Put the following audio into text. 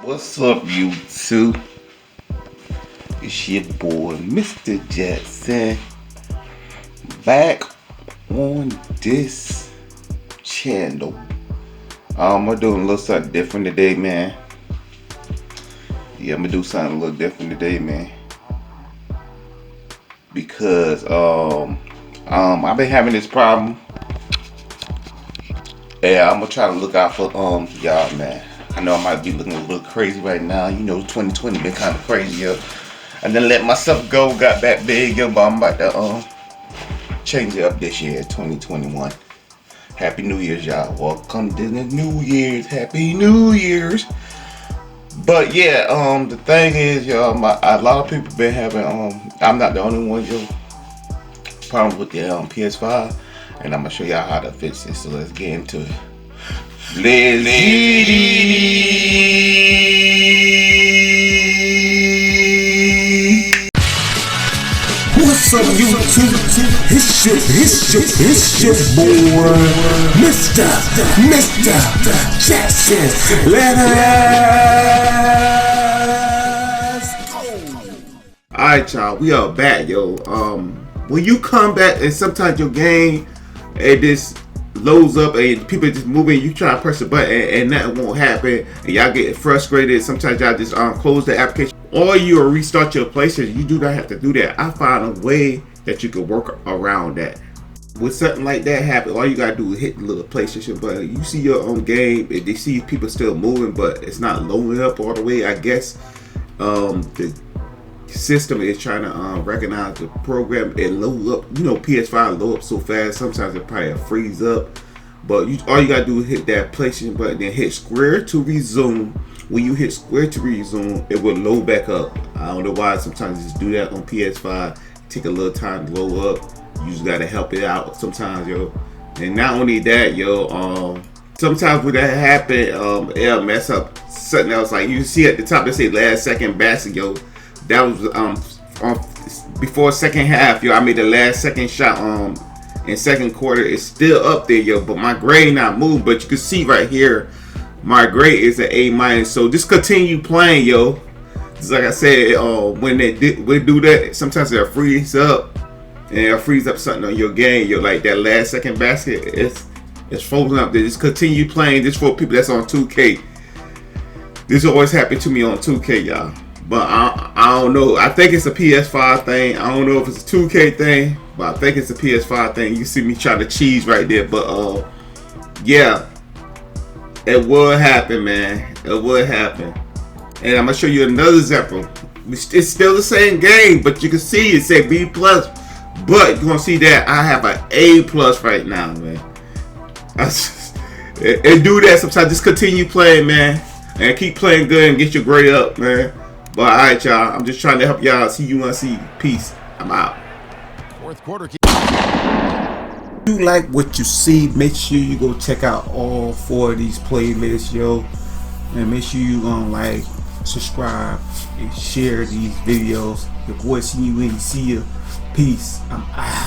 What's up, YouTube? It's your boy, Mr. Jackson, back on this channel. I'm doing a little something different today, man. Yeah, I'm gonna do something a little different today, man. Because I've been having this problem. Yeah, I'm gonna try to look out for y'all, man. I know I might be looking a little crazy right now. You know, 2020 been kind of crazy, yo. And then let myself go, got back big, yo. But I'm about to change it up this year, 2021. Happy New Year's, y'all. Welcome to the New Year's. Happy New Year's. But yeah, the thing is, yo, a lot of people been having I'm not the only one, yo, problem with the PS5, and I'm gonna show y'all how to fix it. So let's get into it. Let's get it. What's up, YouTube? It's your boy, Mr. Jackson. Let us go. Alright, y'all, we are back, yo. When you come back and sometimes your game it just loads up and people just moving, you try to press a button and nothing won't happen, and y'all get frustrated. Sometimes y'all just close the application or you will restart your PlayStation. You do not have to do that. I found a way that you can work around that. When something like that happen, all you gotta do is hit the little PlayStation button. You see your own game and they see people still moving, but it's not loading up all the way. I guess the system is trying to recognize the program and load up. You know, PS5 load up so fast, sometimes it probably freeze up. But all you gotta do is hit that PlayStation button, then hit square to resume. When you hit square to resume, it will load back up. I don't know why sometimes just do that on PS5. Take a little time to load up. You just gotta help it out sometimes, yo. And not only that, yo, sometimes when that happen, it'll mess up something else. Like you see at the top, they say last second basket, yo. That was before second half, yo. I made the last second shot in second quarter. It's still up there, yo, but my grade not moved. But you can see right here, my grade is an A-. So just continue playing, yo. Just like I said, when they do that, sometimes they'll freeze up and it'll freeze up something on your game, yo. Like that last second basket, it's frozen up there. Just continue playing. This for people that's on 2K. This always happened to me on 2K, y'all. But I don't know. I think it's a PS5 thing. I don't know if it's a 2K thing, but I think it's a PS5 thing. You see me try to cheese right there, but yeah, it would happen, man. It would happen. And I'm gonna show you another example. It's still the same game, but you can see it say B+. But you're gonna see that I have an A+ right now, man. And do that sometimes. Just continue playing, man, and keep playing good and get your grade up, man. But alright, y'all. I'm just trying to help y'all. See you want to see. Peace. I'm out. Fourth quarter. If you like what you see, make sure you go check out all 4 of these playlists, yo. And make sure you like, subscribe, and share these videos. Your boy see you when you see you. Peace. I'm out.